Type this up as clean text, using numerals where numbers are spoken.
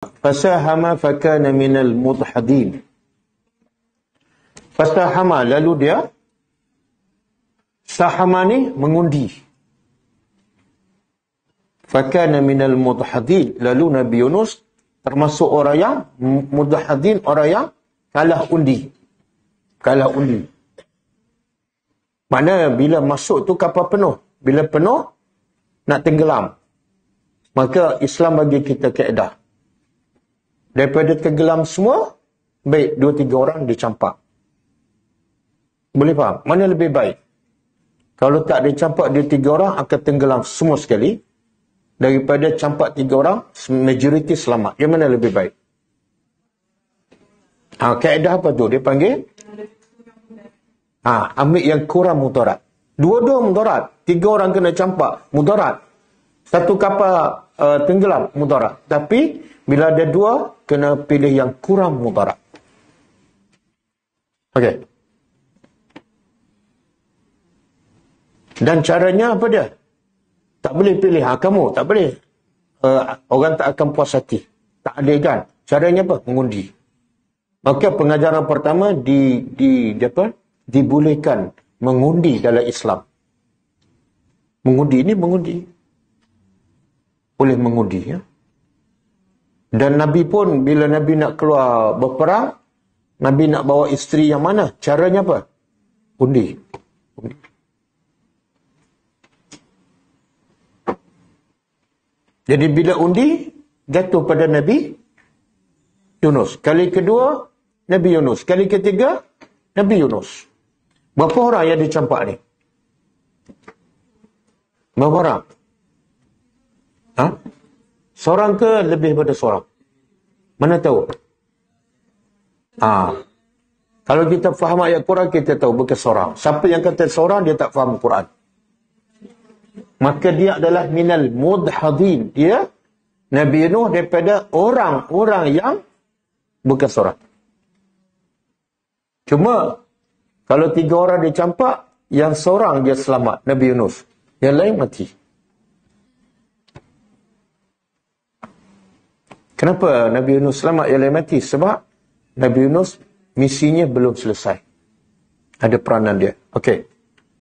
Fasahama fakana minal mudhadin. Fasahama, lalu dia sahama ni mengundi. Fakana minal mudhadin, lalu Nabi Yunus termasuk orang yang mudhadin, orang yang kalah undi. Kalah undi. Maknanya bila masuk tu kapal penuh. Bila penuh, nak tenggelam. Maka Islam bagi kita kaedah. Daripada tenggelam semua, baik 2-3 orang dicampak. Boleh faham? Mana lebih baik? Kalau tak dicampak 2-3 orang, akan tenggelam semua sekali. Daripada campak 3 orang, majoriti selamat. Yang mana lebih baik? Kaedah apa tu? Dia panggil? Ambil yang kurang mudarat. Dua-dua mudarat. 3 orang kena campak, mudarat. Satu kapal tenggelam, mudarat. Tapi, bila ada 2, kena pilih yang kurang mudarat. Okey. Dan caranya apa dia? Tak boleh pilih. Kamu tak boleh. Orang tak akan puas hati. Tak adil kan? Caranya apa? Mengundi. Maka pengajaran pertama dibolehkan mengundi dalam Islam. Mengundi ni mengundi. Boleh mengundi ya. Dan Nabi pun bila Nabi nak keluar berperang, Nabi nak bawa isteri yang mana? Caranya apa? Undi. Jadi bila undi, jatuh pada Nabi Yunus. Kali kedua, Nabi Yunus. Kali ketiga, Nabi Yunus. Berapa orang yang dicampak ni? Berapa orang? Seorang ke lebih daripada seorang? Mana tahu? Kalau kita faham ayat Quran, kita tahu bukan seorang. Siapa yang kata seorang, dia tak faham Quran. Maka dia adalah minal mudhadin. Dia, Nabi Nuh daripada orang-orang yang bukan seorang. Cuma, kalau 3 orang dicampak, yang seorang dia selamat, Nabi Yunus. Yang lain mati. Kenapa Nabi Yunus selamat, yang lain mati? Sebab Nabi Yunus misinya belum selesai. Ada peranan dia. Okey.